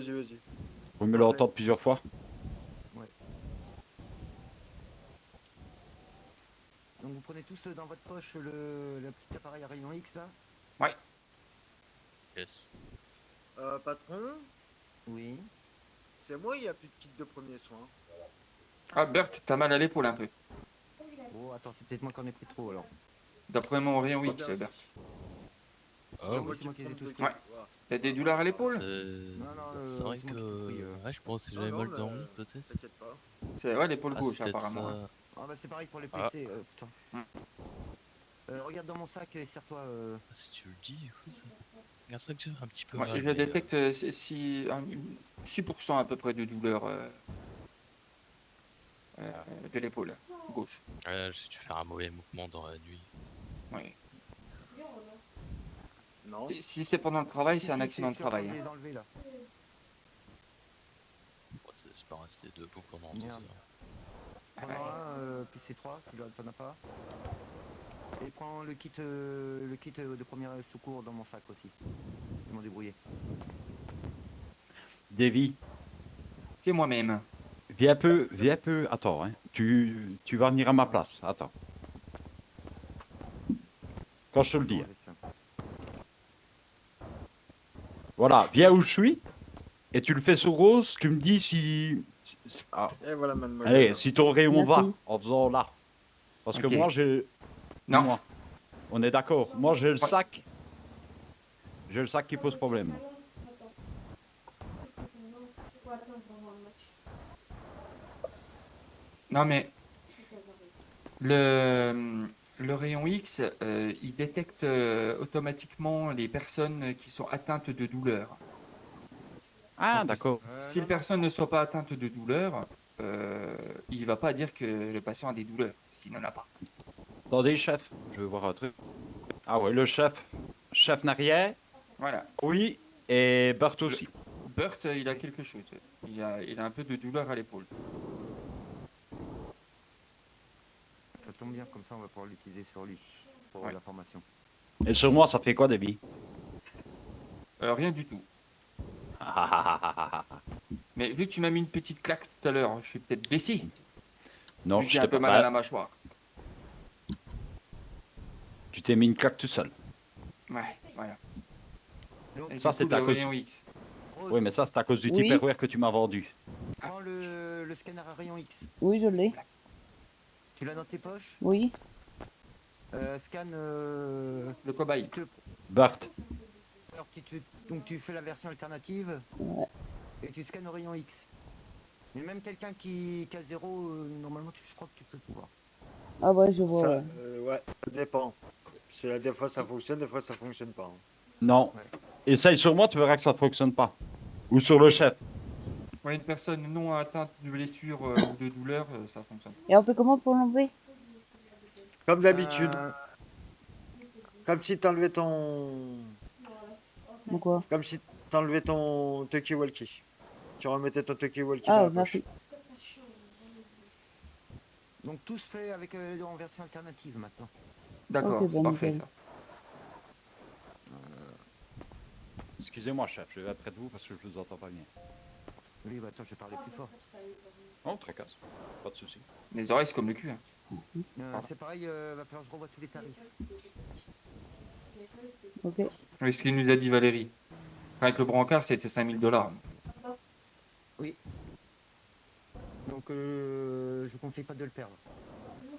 vas-y. Vous me l'entendre plusieurs fois. Ouais. Donc vous prenez tous dans votre poche le petit appareil à rayon X là? Ouais. Yes. Patron, Oui. c'est moi, il y a plus de kit de premiers soins. Ah, Bert, t'as mal à l'épaule un peu. Oh, attends, c'est peut-être moi qui en ai pris trop alors. D'après mon rayon Pas X, bien. Bert. Ah C'est oui. moi c'est moi qui les ai me tous trompe de pris. Ouais. kit, voilà. T'as des douleurs à l'épaule? Non, C'est vrai c'est moi qui ai tout pris. que. Ouais, je pense que Non, j'avais non, mal mais, dormi, peut-être. T'inquiète pas. C'est ouais, l'épaule Ah, gauche, c'est peut-être apparemment. hein. ça. Ah bah c'est pareil pour les Ah. PC, putain. Hmm. Regarde dans mon sac et serre-toi. Ah, si tu le dis, écoute. Regarde ça que j'ai un petit peu Ouais, mal. je mais, détecte 6% à peu près de douleur de l'épaule gauche. j'ai dû faire un mauvais mouvement dans la nuit. Ouais. Non. Si c'est pendant le travail, Si, c'est un si, accident de je suis en train travail. de hein. les enlever là. Bon, c'est pas resté debout pendant 2 Merde. heures. Prends un PC3, t'en as pas. Et prends le kit de premier secours dans mon sac aussi. Je vais m'en débrouiller. Davy, C'est moi-même. viens peu. Attends, hein. Tu vas venir à ma place. Attends. Quand je te le dis. Je vais enlever ça. Voilà, viens où je suis. Et tu le fais sur Rose. Tu me dis ah, Et voilà, mademoiselle. allez, si ton rayon Merci. va en faisant là. Parce que Ok. moi, j'ai. Non. Dis-moi. On est d'accord. Moi, j'ai le Ouais. sac. J'ai le sac qui pose problème. Non, mais le rayon X, il détecte automatiquement les personnes qui sont atteintes de douleur. Ah, Donc, d'accord. Si Non, les personnes ne sont pas atteintes de douleur, il ne va pas dire que le patient a des douleurs, s'il n'en a pas. Attendez, chef. Je veux voir un truc. Ah ouais, le chef. Chef n'a rien. Voilà. Oui. Et Bart aussi. Bert, il a quelque chose. Il a un peu de douleur à l'épaule. Ça tombe bien, comme ça on va pouvoir l'utiliser sur lui pour Ouais. la formation. Et sur moi, ça fait quoi, Davy? Rien du tout. Mais vu que tu m'as mis une petite claque tout à l'heure, je suis peut-être blessé. Non, Vu que j'ai je un t'ai peu pas. mal à la mâchoire. Tu t'es mis une claque tout seul. Ouais, voilà. Donc, Et Ça, du c'est coup, à le cause- rayon X. Rose, Oui, mais ça, c'est à cause du Oui. Tupperware que tu m'as vendu. prends le scanner à rayon X. Oui, je l'ai. Tu l'as dans tes poches. Oui. Scanne. Le cobaye. Bart, Alors, donc tu fais la version alternative Ouais. et tu scannes au rayon X. Mais même quelqu'un qui a 0, normalement je crois que tu peux pouvoir. Ah ouais, je vois. Ça, Ouais. ouais, ça dépend. Parce que des fois ça fonctionne, des fois ça fonctionne pas. hein. non. Ouais. Essaye sur moi, tu verras que ça ne fonctionne pas. Ou sur le chef. Pour une personne non atteinte de blessure ou de douleur, ça fonctionne. Et on fait comment pour l'enlever? Comme d'habitude. Euh, Comme si t'enlevais ton. Donc quoi? Comme si t'enlevais ton talkie-walkie. Tu remettais ton talkie-walkie dans Ah, la poche. merci. donc tout se fait avec en version alternative maintenant. D'accord, Ok, c'est bah, parfait nickel. ça. Excusez-moi, chef, je vais près de vous parce que je ne vous entends pas bien. Oui, bah attends, je vais parler plus fort. Oh, très casse. Pas de souci. Les oreilles, c'est comme le cul. Hein. C'est pareil, va falloir que je revoie tous les tarifs. Ok. Oui, ce qu'il nous a dit Valérie. Avec le brancard, c'était 5000 $. Oui. Donc je conseille pas de le perdre.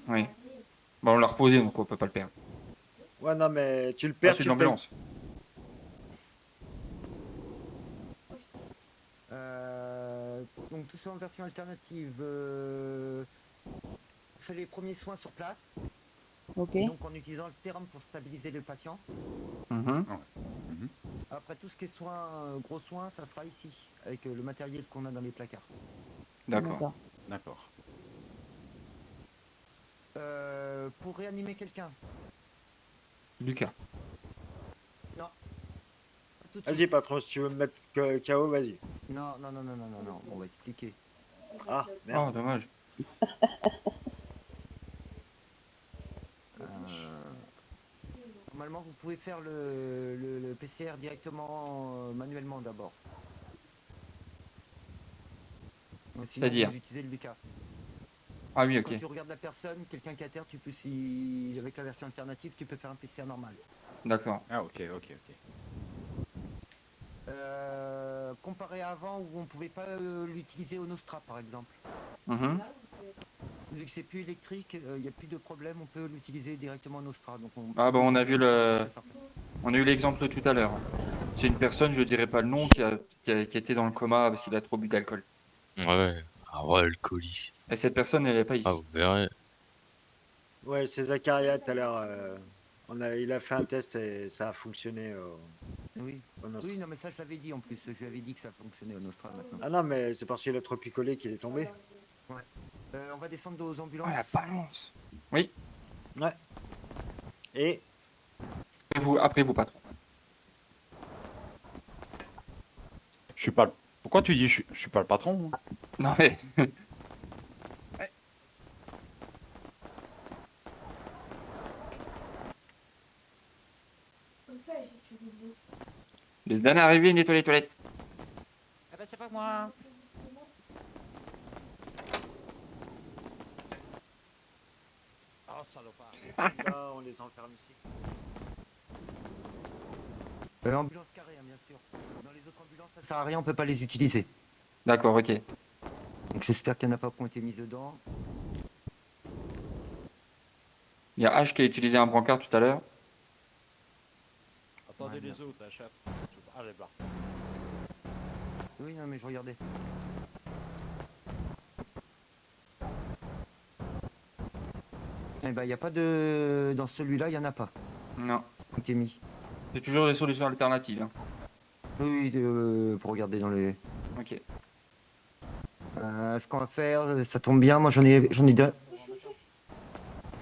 Oui. Bon, on l'a reposé, donc on peut pas le perdre. Ouais, non, mais tu le Ah, perds, c'est tu de le payes. l'ambulance. Donc tout ça en version alternative. Fais les premiers soins sur place. Ok. Donc en utilisant le sérum pour stabiliser le patient. Mhm. Après tout ce qui est soins, gros soins, ça sera ici, avec le matériel qu'on a dans les placards. D'accord. D'accord. Pour réanimer quelqu'un. Lucas. Non. Pas tout de Vas-y, suite. patron, si tu veux me mettre KO, vas-y. Non, on va expliquer. Ah, merde. Oh, dommage. Normalement, vous pouvez faire le PCR directement manuellement d'abord. Sinon, C'est-à-dire vous utilisez le BK. Ah oui, Quand ok. tu regardes la personne, quelqu'un qui est à terre, tu peux, si avec la version alternative, tu peux faire un PCR normal. D'accord. Ah, ok, ok, ok. Comparé à avant où on pouvait pas l'utiliser au Nostra par exemple. Mhm. Vu que c'est plus électrique, il n'y a plus de problème, on peut l'utiliser directement au Nostra. Donc Ah, bah, on a vu on a eu l'exemple tout à l'heure. C'est une personne, je dirais pas le nom, qui était dans le coma parce qu'il a trop bu d'alcool. Ouais. Ah ouais, le colis. Et cette personne, elle est pas Ah, ici. vous verrez. Ouais, c'est Zacharia tout à l'heure. Il a fait un test et ça a fonctionné Oui. au Nostra. Oui, non, mais ça je l'avais dit en plus. Je lui avais dit que ça fonctionnait au Nostra maintenant. Ah non, mais c'est parce qu'il a trop picolé qu'il est tombé. On va descendre aux Oh, ambulances. la balance. Oui. Ouais. Et Après vous, patron. Je suis pas le... Pourquoi tu dis je suis pas le patron? Hein. Non mais. Les derniers arrivés, nettoient les toilettes. Ah bah c'est pas moi. Oh salopard. là, on les enferme ici. Ambulance carrée, hein, bien sûr. Dans les autres ambulances, ça sert à rien, on peut pas les utiliser. D'accord, ok. Donc j'espère qu'il n'y en a pas qui ont été mis dedans. Il y a H qui a utilisé un brancard tout à l'heure. Attendez Ouais, les bien. autres, hein, chef. Ah, les bas. Oui, non, mais je regardais. Eh ben, il n'y a pas de... Dans celui-là, il n'y en a pas. Non. Qui ont été mis. C'est toujours des solutions alternatives. Hein. Oui, pour regarder dans les... Ok. ce qu'on va faire, ça tombe bien, moi j'en ai deux.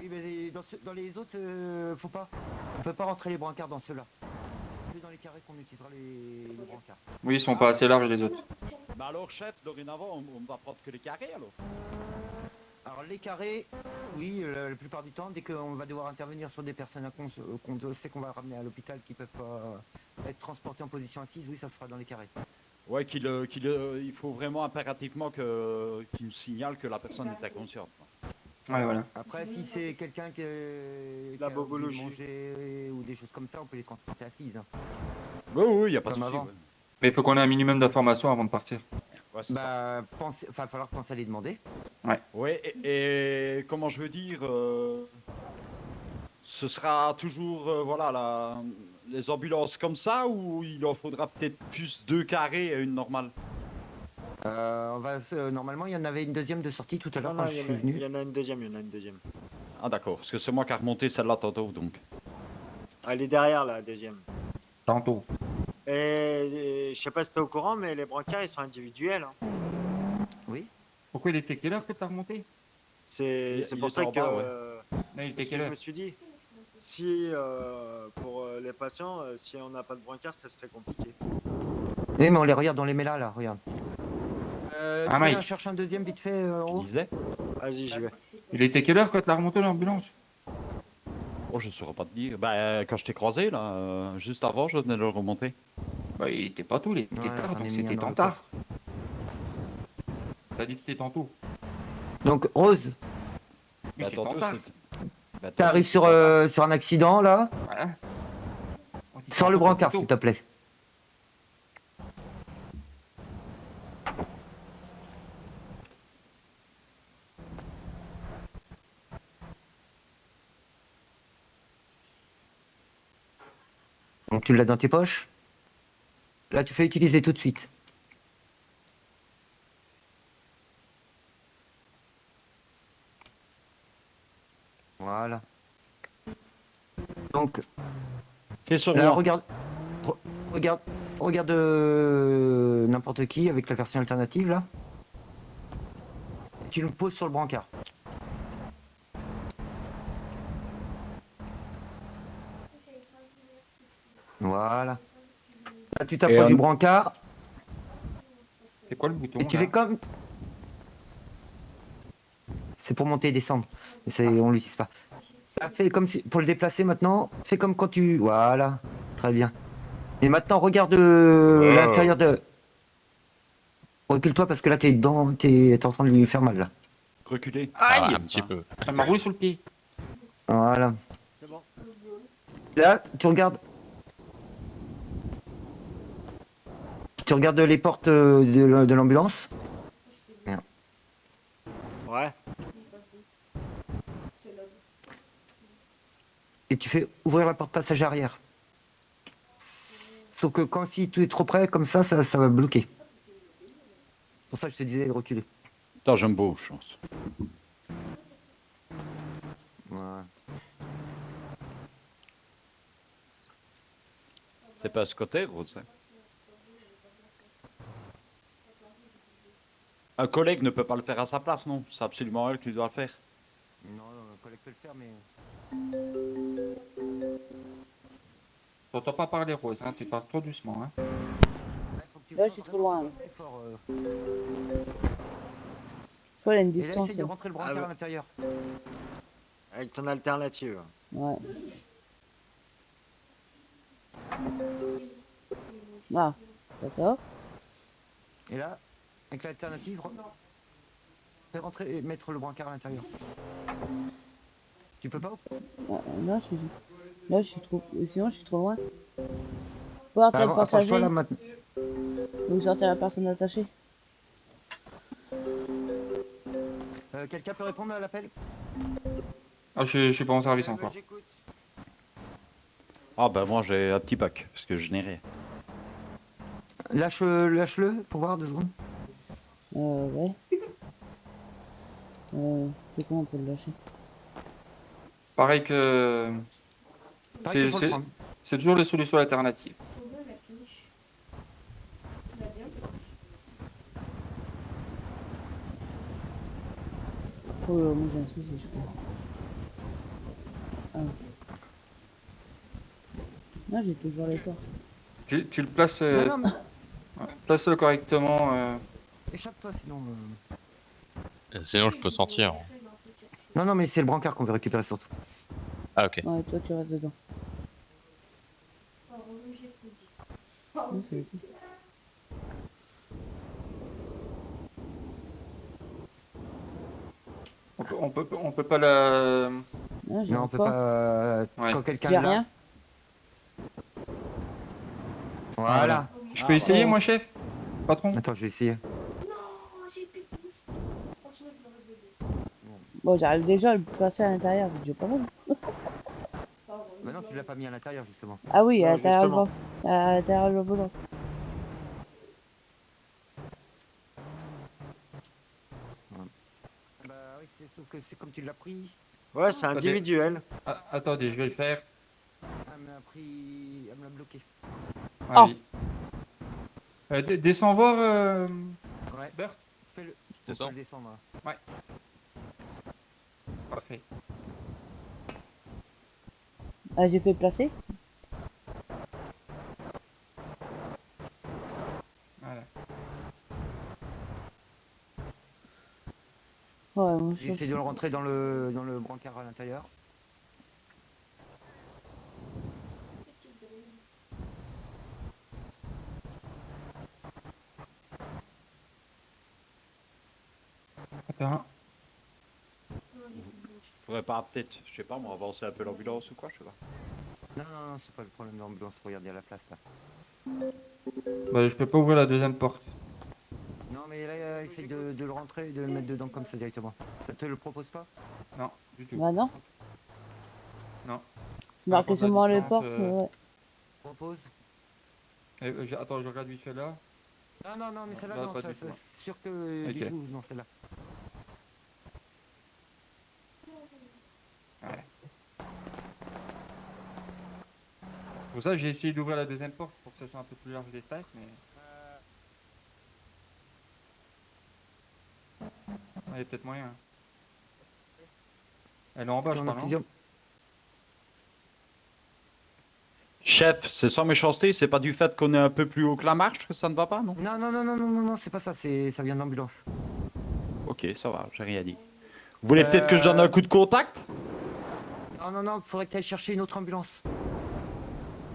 Oui, mais dans les autres, faut pas. On peut pas rentrer les brancards dans ceux-là. C'est dans les carrés qu'on utilisera les brancards. Oui, ils sont pas assez larges les autres. Mais alors chef, dorénavant, on va prendre que les carrés alors. Alors les carrés, oui, la plupart du temps, dès qu'on va devoir intervenir sur des personnes qu'on sait qu'on va ramener à l'hôpital qui peuvent pas être transportées en position assise, oui, ça sera dans les carrés. Ouais, il faut vraiment impérativement qu'il nous signale que la personne est inconsciente. Ouais, voilà. Après, si c'est quelqu'un qui La a oublié de bobologie. manger ou des choses comme ça, on peut les transporter assises. Hein. Oui, oui, il n'y a pas de Comme souci. avant. Ouais. Mais il faut qu'on ait un minimum d'informations avant de partir. Ouais, c'est ça. Bah, il va falloir penser à les demander. Ouais, et comment je veux dire, ce sera toujours voilà, les ambulances comme ça ou il en faudra peut-être plus 2 carrés et une normale? Normalement, il y en avait une deuxième de sortie tout à l'heure Non, quand non, je il suis y venu. en a une deuxième, il y en a une deuxième. Ah d'accord, parce que c'est moi qui ai remonté celle-là tantôt donc. Elle est derrière la deuxième. Tantôt. Et je sais pas si t'es au courant, mais les brancards, ils sont individuels. Hein. Oui. Pourquoi il était quelle heure que tu as remonté? C'est Il pour était ça en que, bas, ouais. Là, il était c'est ce que quelle je heure? me suis dit. Si pour les patients, si on n'a pas de brancard, ça serait compliqué. Oui, mais on les regarde, on les met là, regarde. Ah, Tu Mike. viens chercher un deuxième vite fait en Tu haut. disais? Vas-y, j'y vais. Il était quelle heure quand tu l'as remonté l'ambulance? Oh, je saurais pas te dire. Bah, quand je t'ai croisé là, juste avant, je venais de le remonter. Bah, il était pas tôt, il était Ouais, tard, j'en ai donc mis c'était un dans le tard. T'as dit que c'était tantôt. Donc, Rose, Oui, c'est tantôt, tard. c'était- Bah, t'arrives tantôt, c'était sur un accident là. Voilà. On dit Sors le tantôt, c'est brancard, tôt. s'il te plaît. Donc, tu l'as dans tes poches. Là, tu fais utiliser tout de suite. Voilà. Donc, Fais sur là, moi. regarde n'importe qui avec la version alternative là. Tu le poses sur le brancard. Voilà. Là, tu t'approches du brancard C'est quoi le bouton et tu là fais comme. C'est pour monter et descendre. On l'utilise pas. Là, fais comme si... Pour le déplacer maintenant, fais comme quand tu. Voilà. Très bien. Et maintenant, regarde l'intérieur de. Recule-toi parce que là, t'es en train de lui faire mal, là. Reculer. Ah, Aïe! un petit peu. Elle m'a roulé sur le pied. Voilà. C'est bon. Là, tu regardes. Tu regardes les portes de l'ambulance. Ouais. Et tu fais ouvrir la porte passager arrière. Sauf que quand si tu es trop près, comme ça va bloquer. Pour ça, je te disais de reculer. Putain, j'aime beau, chance. Voilà. C'est pas ce côté, gros, ça. Un collègue ne peut pas le faire à sa place, non? C'est absolument elle qui doit le faire. Non, un collègue peut le faire, mais... T'entends pas parler, Rose, hein, tu parles trop doucement. Hein. Là, je suis trop loin. Plus fort, Je vois, il y a une Et là, distance. essaye de rentrer le brancard Ah ouais. à l'intérieur. Avec ton alternative. Ouais. Ah, ça sort. Et là, avec l'alternative, fais rentrer et mettre le brancard à l'intérieur. Tu peux pas? Là, je suis trop. Sinon, je suis trop loin. Faut rentrer le passager. Approche-toi là maintenant. Ou sortir la personne attachée. Quelqu'un peut répondre à l'appel? Ah, je suis pas en service Ouais, encore. j'écoute. Ah, bah, moi, j'ai un petit bac, parce que je n'ai rien. Lâche-le pour voir 2 secondes. Ouais. C'est comment on peut le lâcher? Pareil que. Pareil qu'il faut le prendre. C'est toujours les solutions alternatives. Oh, moi j'ai un souci, je crois. Ah. Non, j'ai toujours les portes. Tu le places, Non, mais place-le correctement. échappe-toi sinon. Sinon, je peux sortir. Non, mais c'est le brancard qu'on veut récupérer surtout. Ah, ok. Ouais, toi tu restes dedans. Non, c'est ok. On peut pas la. Non, j'ai Non, on peut pas. pas. Ouais. Quand quelqu'un J'ai est là. rien. Voilà. Je peux essayer, moi, chef? Patron? Attends, je vais essayer. Bon, j'arrive déjà à le passer à l'intérieur, c'est déjà pas mal. Bah non, tu l'as pas mis à l'intérieur justement. Ah oui, à Non, l'intérieur justement. à l'intérieur de l'ambulance. Bah oui, sauf que c'est comme tu l'as pris. Ouais, c'est individuel. Ah, attendez, je vais le faire. Elle me l'a pris. Elle me l'a bloqué. Ah, Oh. oui. Descends voir, Ouais. Bert. Fais-le. C'est On ça peut le descendre. Là. Parfait. Ah, j'ai fait placer. Voilà. Ouais, moi je J'essaie de le rentrer dans le brancard à l'intérieur. Attends. Faudrait pas, peut-être, je sais pas, moi, avancer un peu l'ambulance ou quoi, je sais pas. Non, c'est pas le problème d'ambulance. Regarde, il y a la place là. Bah, je peux pas ouvrir la deuxième porte. Non, mais là, essaye de le rentrer et de le mettre dedans comme ça directement. Ça te le propose pas? Non, du tout. Bah non. Non. C'est marqué prendre la seulement les distance, portes, mais ouais. Propose? Attends, je regarde vite fait là. Non, mais celle-là, Là, non, pas ça, du tout. c'est sûr que du Ok. tout, non, celle-là. Pour ça, j'ai essayé d'ouvrir la deuxième porte pour que ça soit un peu plus large d'espace, mais. Il y a peut-être moyen. Elle est en bas, je On a crois, non? plusieurs- Chef, c'est sans méchanceté, c'est pas du fait qu'on est un peu plus haut que la marche que ça ne va pas, non? Non, c'est pas ça, ça vient de l'ambulance. Ok, ça va, j'ai rien dit. Vous voulez peut-être que je donne un coup de contact? Non, faudrait que tu ailles chercher une autre ambulance.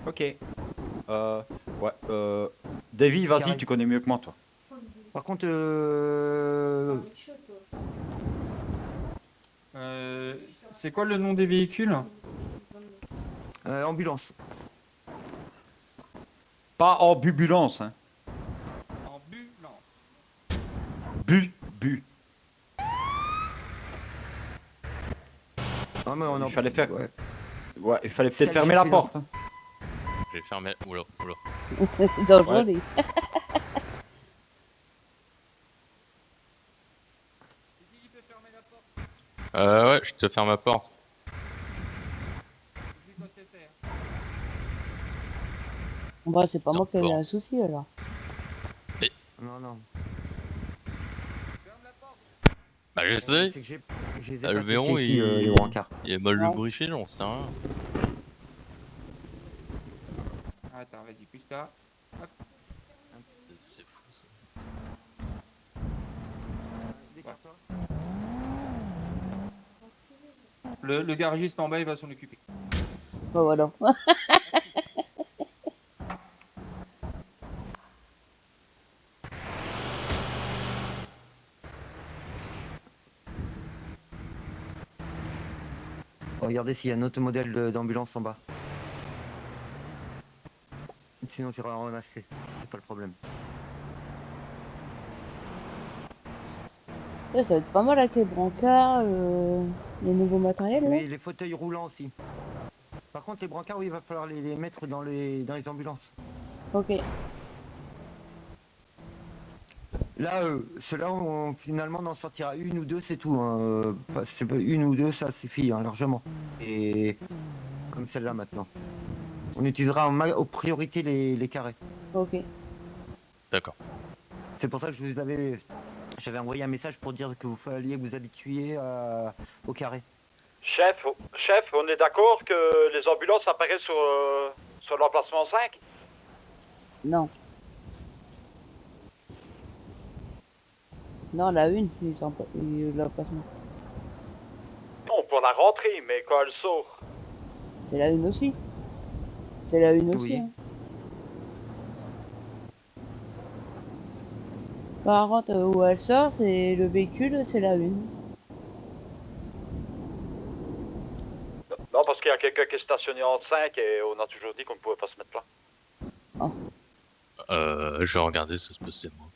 Ok. Ouais, Davy, vas-y, Carré. tu connais mieux que moi, toi. Par contre, C'est quoi le nom des véhicules? ambulance. Pas en bubulance, hein. Ambulance. Bu. Ah, mais on Il fallait faire. Ouais. Ouais, il fallait C'est peut-être aller fermer la chercher dans- porte. Hein. Je vais fermer. Oula, oula. Dangereux, Ouais. les- Ouais, je te ferme ma porte. Bah, c'est pas Non, moi qui ai eu bon. un souci alors. Non, non. Bah, je sais. C'est que je les ai Ah, le pas verrou, testés ici, les il... brancards. il est mal Ouais. lubrifié, j'en sais rien. Attends, vas-y, pousse pas. C'est fou ça. Décarte-toi. Le garagiste en bas, il va s'en occuper. Bah, voilà. Regardez s'il y a un autre modèle d'ambulance en bas. Sinon j'irai en acheter, c'est pas le problème. Ouais, ça va être pas mal avec les brancards, les nouveaux matériels là. Oui, les fauteuils roulants aussi. Par contre les brancards, oui, il va falloir les mettre dans les ambulances. Ok. Là, ceux-là, finalement, on en sortira une ou deux, c'est tout. Hein. C'est pas une ou deux, ça suffit hein, largement. Et comme celle-là maintenant. On utilisera aux priorités les carrés. Ok. D'accord. C'est pour ça que j'avais envoyé un message pour dire que vous falliez vous habituer au carré. Chef, on est d'accord que les ambulances apparaissent sur l'emplacement 5? Non. Non, la une, l'emplacement. Non, pour la rentrée, mais quand elle sort. C'est la une aussi. C'est la une aussi. Oui. Hein. Par contre, où elle sort, c'est le véhicule, c'est la une. Non, parce qu'il y a quelqu'un qui est stationné en 5 et on a toujours dit qu'on ne pouvait pas se mettre là. Je vais regarder, ça se peut c'est moi.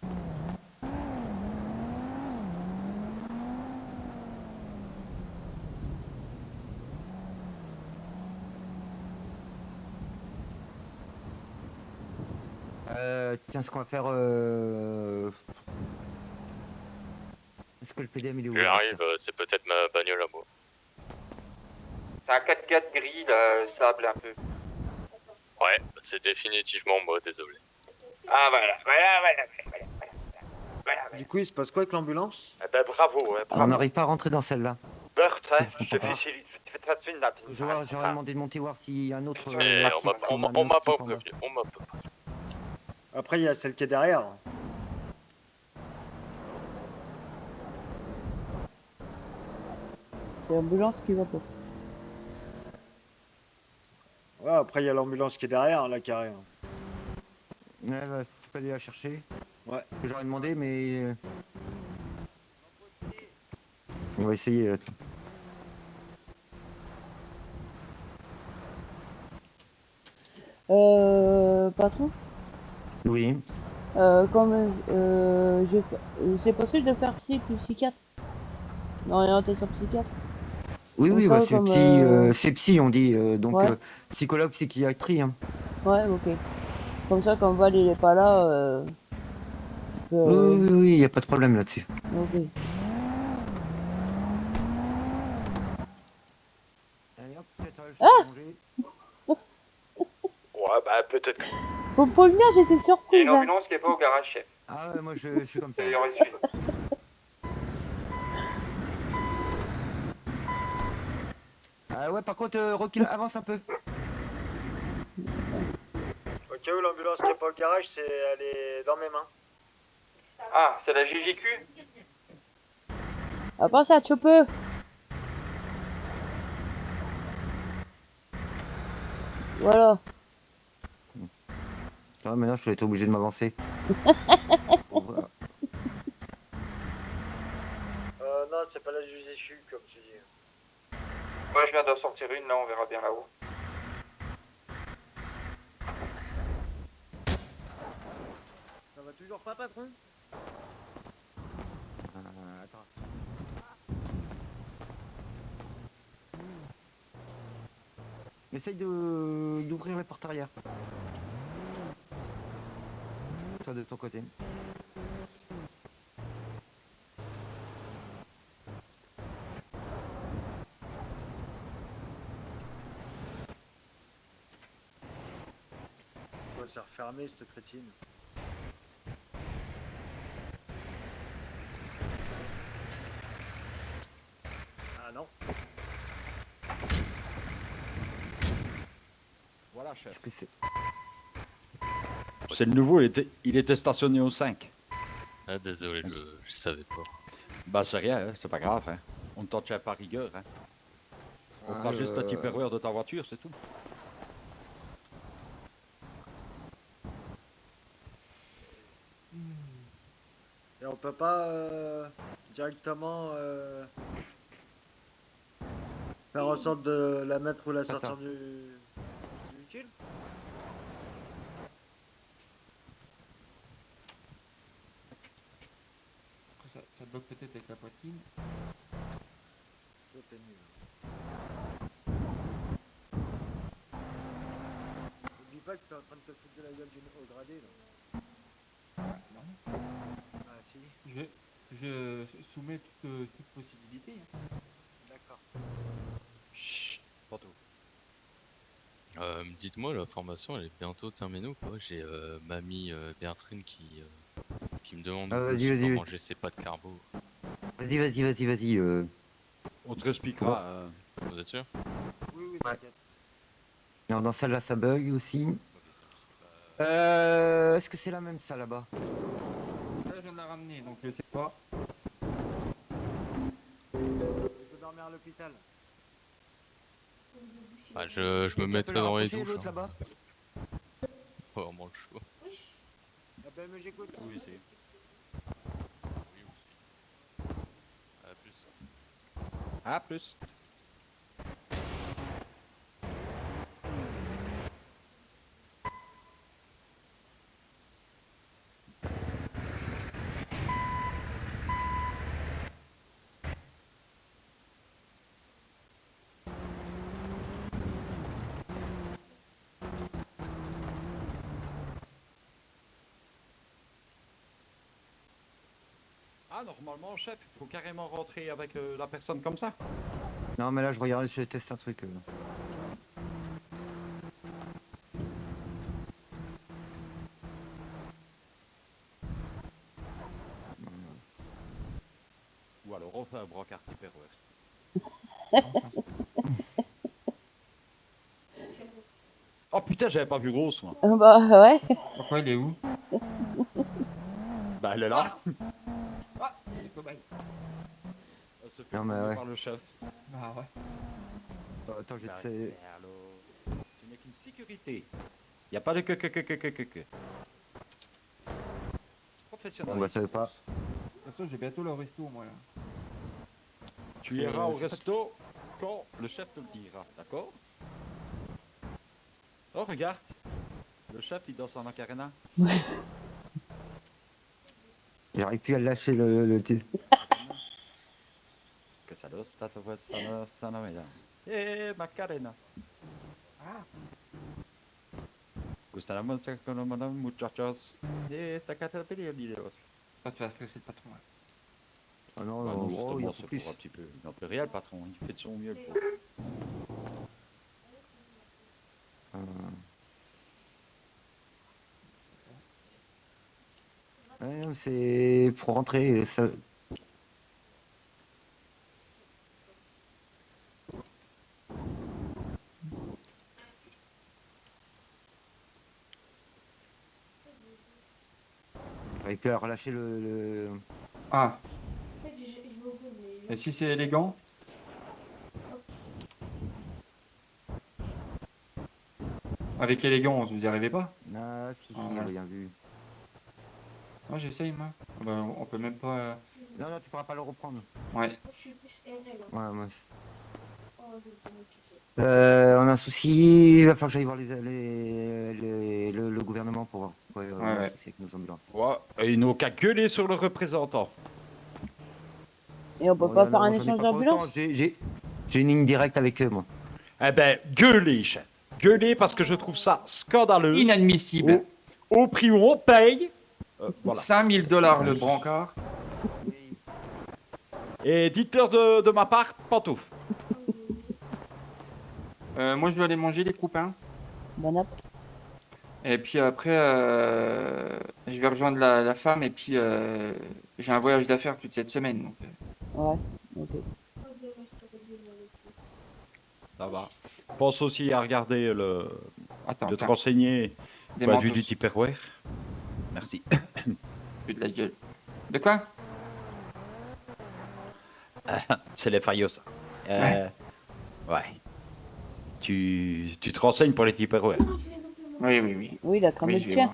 Tiens, ce qu'on va faire... Est-ce que le PDM il est ouvert? J'arrive, c'est peut-être ma bagnole à moi. C'est un 4x4 gris, là, sable un peu. Ouais, c'est définitivement moi, désolé. Ah, voilà. Du coup, il se passe quoi avec l'ambulance? Eh ben bravo, hein, On bravo. n'arrive pas à rentrer dans celle-là. Burt, hein, Je comprends pas. fais ta thune là. J'aurais demandé de monter voir s'il y a un autre... Mais on m'a s'il y a un on m'a autre pas type en bas. prévenu, on m'a pas prévenu. Après, il y a celle qui est derrière. C'est l'ambulance qui va pas. Ouais, après, il y a l'ambulance qui est derrière, là, carré. Ouais, bah, c'est pas aller la chercher. Ouais. J'aurais demandé, mais... On va essayer, attends. Patron, Oui. comme c'est possible de faire psy plus psychiatre. Orientation psychiatre. Oui, oui, Donc, bah, ça, c'est comme, c'est psy, on dit. Donc, ouais. psychologue, psychiatrie. Hein. Ouais, ok. Comme ça, comme Val il est pas là, je peux, Oui, oui, oui, il n'y a pas de problème là-dessus. ok. Allez, hop, peut-être, je vais Ah manger. Ouais, bah peut-être. Faut me prévenir, j'étais Il y a surprise. une Hein. ambulance qui est pas au garage, chef. Ah ouais, moi je suis comme ça. Il y en reste une. Ah ouais, par contre, recule, avance un peu. Ok, l'ambulance qui est pas au garage, elle est dans mes mains. Ah, c'est la GGQ? Après ça, tu peux. Voilà. Ah, maintenant, je vais être obligé de m'avancer. Bon, voilà. juste déçu, comme tu dis. Moi, je viens d'en sortir une, là, on verra bien là-haut. Ça va toujours pas, patron? Attends. Essaye d'ouvrir les portes arrière. Toi de ton côté. On va se refermer, cette crétine. Ah non. Voilà, chef. Est-ce que c'est... C'est le nouveau, il était stationné au 5. Ah, désolé, je savais pas. Bah, c'est rien, hein, c'est pas grave. Hein. On ne t'en tient pas rigueur. Hein. On fera juste un type erreur de ta voiture, c'est tout. Et on peut pas directement faire en sorte de la mettre ou la sortir Attends. du tuile? Ça bloque peut-être avec la poitrine. Toi, t'es nul. N'oublie pas que t'es en train de te foutre de la gueule du haut gradé là. Non. Ah si, Je soumets toute possibilité. Hein. d'accord. Chut, pas tout. Dites-moi, la formation elle est bientôt terminée ou pas? J'ai mamie Bertrine qui me demande Ah, où vas-y, je vas-y, peux vas-y. manger ses pâtes carbo. Vas-y. On te expliquera. Vous êtes sûr? Oui, oui, Ouais. t'inquiète. Non, dans celle-là, ça bug aussi. Ok, ça me Est-ce que c'est la même ça là-bas? Là, je viens de la ramener, donc je sais pas. Tu peux dormir à l'hôpital. Bah, je me Tu mettrai peux le dans les rapprocher, douches. l'autre Hein. là-bas? Pas vraiment le choix. Ah ben mais j'écoute. Oui, c'est. Oui, aussi. À plus. À plus. Ah, normalement, chef, il faut carrément rentrer avec la personne comme ça. Non, mais là, je regarde, je teste un truc. Ou alors on fait un brancard type erreur. Oh putain, j'avais pas vu Rose, moi. Bah ouais. Pourquoi il est où? Bah, elle est là. Ah, les cobayes. Elle se fait Non, mais prendre ouais. par le chef. Bah ouais. Attends, je vais Bah, te... alors, tu n'es qu'une sécurité. Y a pas de que. Professionnel. Bon, bah, ça veut pas. De toute façon, j'ai bientôt le resto, moi, là. Tu iras au resto quand le chef te le dira, d'accord? Oh, regarde. Le chef, il danse en macarena. J'arrive plus à lâcher le... Que ça lo stato questa novità. Macarena. Ah. Gusta la música con los muchachos. Esta caterpillar. Toi, tu vas stresser le patron, là. Ah non, Ah non, oh, il y justement, a c'est plus. pour un petit peu. Il n'en peut rien, le patron. Il fait de son mieux. Ouais, non, c'est pour rentrer. Ça... J'arrive plus à relâcher le... Ah. Et si c'est élégant? Avec élégance, vous y arrivez pas? Ah, si, Ah, j'ai ouais. rien vu. Moi, j'essaye, moi. Ah bah, on peut même pas Non, non, tu pourras pas le reprendre. Ouais. Ouais, moi. On a un souci, il va falloir que j'aille voir le gouvernement pour voir. Ouais, on a un Ouais. souci avec nos ambulances. Ouais, et ils n'ont qu'à gueuler sur le représentant. Et on peut Bon, pas là, faire non, un j'en ai échange pas pour autant, d'ambulance? j'ai une ligne directe avec eux, moi. Eh ben, gueulez, chef. Gueulez parce que je trouve ça scandaleux. Inadmissible. Au prix où on paye. Voilà. 5000 $ le brancard. Oui. Et dites-leur de ma part, pantouf. Moi, je vais aller manger les copains. Bon app. Et puis après, je vais rejoindre la femme. Et puis, j'ai un voyage d'affaires toute cette semaine. Donc, Ouais, ok. Ça va. Pense aussi à regarder attends, de te tiens, renseigner des du mentos. Duty Tupperware. Merci. Plus de la gueule. De quoi? C'est les faillots, ça. Ouais. Tu te renseignes pour les Tupperware. Oui, oui, oui. Oui, il a cramé Oui, le je vais tien.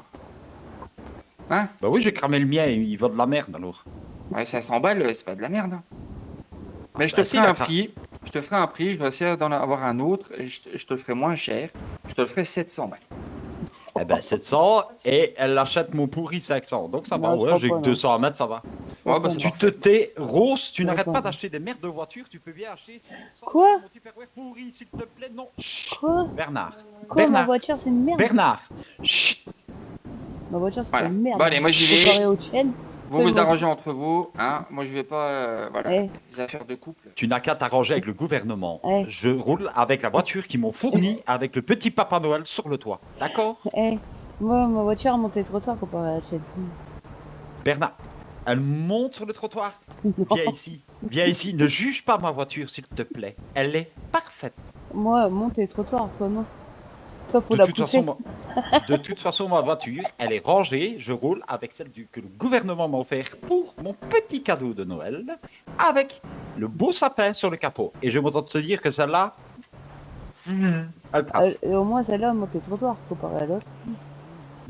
voir. Hein? Bah oui, j'ai cramé le mien, il va de la merde alors. Ouais, 500 balles, c'est pas de la merde. Hein. Mais je te Bah, si, ferai un d'accord. prix. Je te ferai un prix. Je vais essayer d'en avoir un autre. Et je te le ferai moins cher. Je te le ferai 700 balles. Eh ben 700 et elle achète mon pourri 500. Donc ça va, Non, je ouais, crois j'ai pas, que non. 200 à mettre, ça va. Ouais, bah, c'est Tu te parfait. tais, Rose, tu Ouais, n'arrêtes pas pas mal. d'acheter des merdes de voitures, tu peux bien acheter 600 Quoi? mon Tupperware pourri, s'il te plaît, non. Chut. Quoi? Bernard. Quoi, ma Bernard. voiture c'est une merde? Bernard. Chut. Ma voiture c'est Voilà. une merde. Bon, allez, moi, j'y vais. Comparé aux tiennes. Vous vous arrangez entre vous. Hein. Moi, je vais pas. Voilà. Eh. Les affaires de couple. Tu n'as qu'à t'arranger avec le gouvernement. Eh. Je roule avec la voiture qu'ils m'ont fournie avec le petit Papa Noël sur le toit. D'accord? Eh, moi, ma voiture a monté le trottoir comparé à la tienne. Bernard, elle monte sur le trottoir. Non. Viens ici. Viens ici. Ne juge pas ma voiture, s'il te plaît. Elle est parfaite. Moi, monter le trottoir, toi non. Toi, faut De la toute, pousser. de toute façon, ma voiture, elle est rangée. Je roule avec celle que le gouvernement m'a offert pour mon petit cadeau de Noël, avec le beau sapin sur le capot. Et je m'entends te dire que celle-là, elle trace. Et au moins, celle-là a monté le trottoir comparé à l'autre.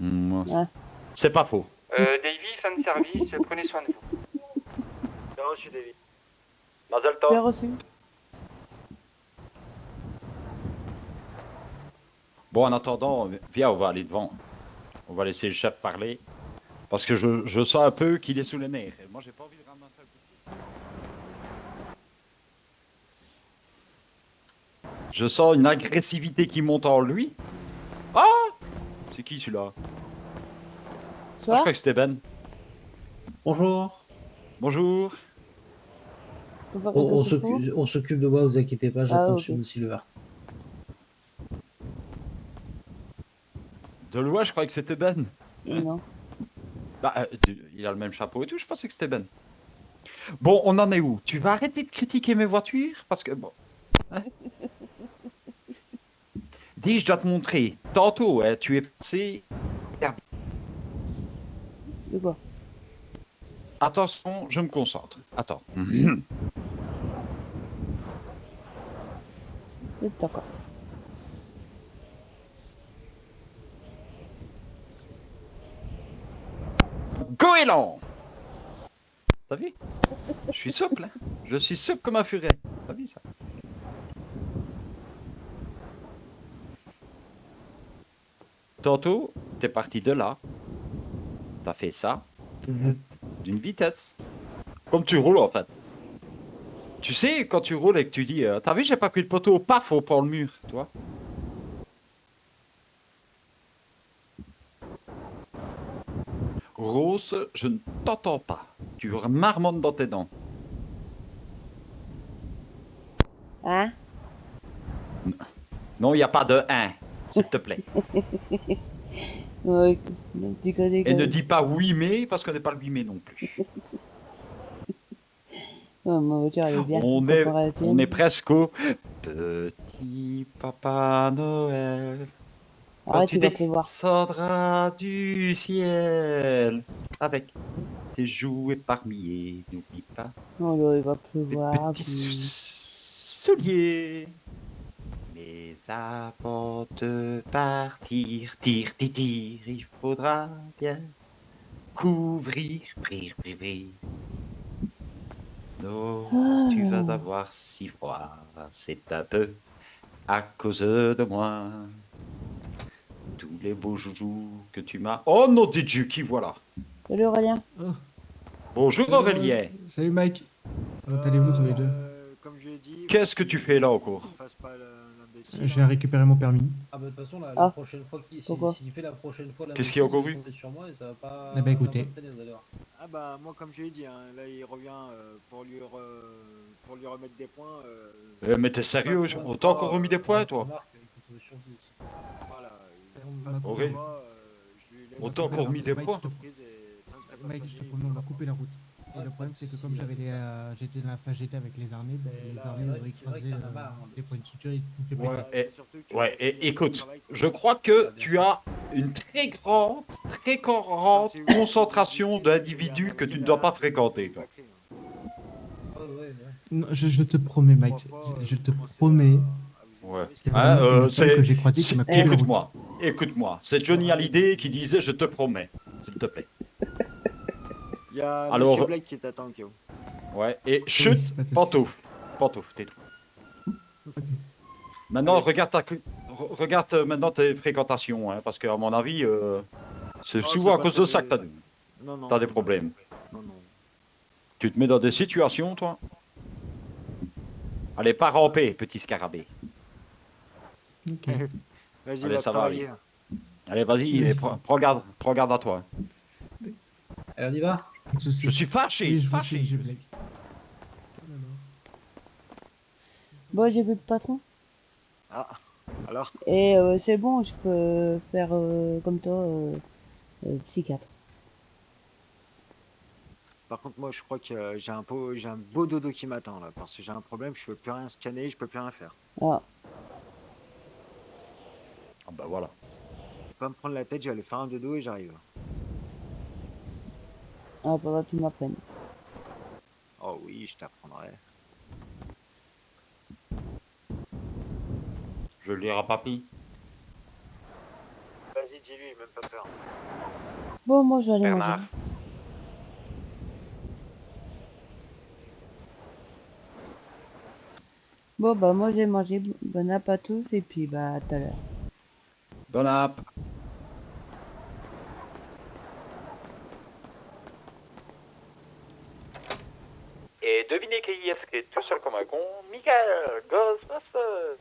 Ouais. C'est pas faux. Davy, fin de service. Prenez soin de vous. Bien reçu, David. Bien reçu. Bon, en attendant, viens, on va aller devant. On va laisser le chef parler. Parce que je sens un peu qu'il est sous les nerfs. Et moi, j'ai pas envie de ramasser un coup de pied. Je sens une agressivité qui monte en lui. Ah! C'est qui celui-là? Je Soit crois que c'était Ben. Bonjour. Bonjour. faut faire On, quelque chose pour vous. on s'occupe de moi, vous inquiétez pas, j'attends ok. Monsieur Silver. De loin, je croyais que c'était Ben. Non. Bah, il a le même chapeau et tout, je pensais que c'était Ben. Bon, on en est où? Tu vas arrêter de critiquer mes voitures? Parce que, bon... Hein? Dis, je dois te montrer. Tantôt, hein, tu es passé... De quoi? Attention, je me concentre. Attends. D'accord. Goéland! T'as vu? Je suis souple, hein? Je suis souple comme un furet. T'as vu ça? Tantôt, t'es parti de là. T'as fait ça. D'une vitesse. Comme tu roules en fait. Tu sais, quand tu roules et que tu dis t'as vu, j'ai pas pris le poteau, paf, on prend le mur, tu vois? Rose, je ne t'entends pas. Tu marmonnes dans tes dents. Hein? Non, il n'y a pas de 1, s'il te plaît. Ouais, déconne. Et ne dis pas oui mais, parce qu'on n'est pas le 8 mai non plus. Ouais, ma voiture elle est bien. On comparée à la tienne. est presque au petit Papa Noël. Arrête, tu il va pleuvoir. descendras du ciel avec tes jouets parmi, n'oublie pas Non, là, il va tes pleuvoir. petits souliers. Mais avant de partir, tire, il faudra bien couvrir, Renaud, Ah tu là vas là. avoir si froid. C'est un peu à cause de moi. Tous les beaux joujoux que tu m'as. Oh non, Dieu, qui voilà. Salut Aurélien. Oh, Bonjour salut, Aurélien. salut Mike. Comment allez-vous tous les deux? Comme je l'ai dit, Qu'est-ce que tu fais là encore? fasse pas l'imbécile. Je viens récupérer mon permis. Ah bah de toute façon, la Ah. prochaine fois qu'il Pourquoi s'il fait la prochaine fois la Qu'est-ce qu'il y a encore eu? compter sur moi et ça va pas. Eh ben, écoutez. ça va pas traîner, vous allez voir. Ah bah moi comme je l'ai dit, hein, là il revient pour lui remettre des points. Mais t'es sérieux? On t'a encore remis des points, toi? Remarque, avec une solution aussi. Voilà. On m'a Auré- coupé- Je lui laisse On t'a encore mis des Mike, points? je te- prise et tant que ça Mike, passe je te pas, promets, on m'a coupé la route. Et Ouais, le pas problème, de c'est que soucis, comme j'étais dans la phase, j'étais avec les armées, C'est les là, armées c'est vrai- auraient c'est vrai écrasé qu'il y en a marre, hein, de les points de suture et toutes les Ouais, pétards. et- c'est surtout que Ouais, c'est et écoute, travail qui- je crois que Ah, bien tu sûr. as une très grande concentration d'individus que tu ne dois pas fréquenter, toi. Ouais, ouais, ouais. Non, je te promets, Mike, je te promets. Ouais. C'est Hein, vraiment une femme c'est- que j'ai croisée qui m'a coupé la route. Écoute-moi, c'est Johnny Hallyday qui disait je te promets, s'il te plaît. Il y a Alors- Monsieur Blake qui t'attend, Kyo. Ouais, et chut, pas de souci. pantouf, tais-toi. Ok. Maintenant, Allez. regarde maintenant tes fréquentations, hein, parce qu'à mon avis, c'est Non, souvent c'est à pas cause de ça ça des- que Non, t'as des non, problèmes. Non, non. Tu te mets dans des situations, toi. Allez, pas ramper, petit scarabée. Ok. Vas-y, Allez, va ça va, travailler. Allez, vas-y, et prends garde à toi. Allez, on y va? Pas de souci. Je suis fâché, Oui, je vous fâché. suis, j'ai Blake. Bon, j'ai vu le patron. Ah, alors Et c'est bon, je peux faire comme toi, psychiatre. Par contre, moi, je crois que j'ai un beau dodo qui m'attend là, parce que j'ai un problème, je peux plus rien scanner, je peux plus rien faire. Ah, Ah bah voilà. Je peux pas me prendre la tête, je vais aller faire un dodo et j'arrive. ah faudra que tu m'apprennes. Oh oui, je t'apprendrai. Je le lirai à papy. Vas-y, dis-lui, même pas peur. Bon, moi je vais aller Bernard. manger. Bon, bah moi j'ai mangé. Bon app à tous et puis bah à tout à l'heure. Bon app. Et devinez qui est-ce qui est tout seul comme un con? Michael Ghostbusters.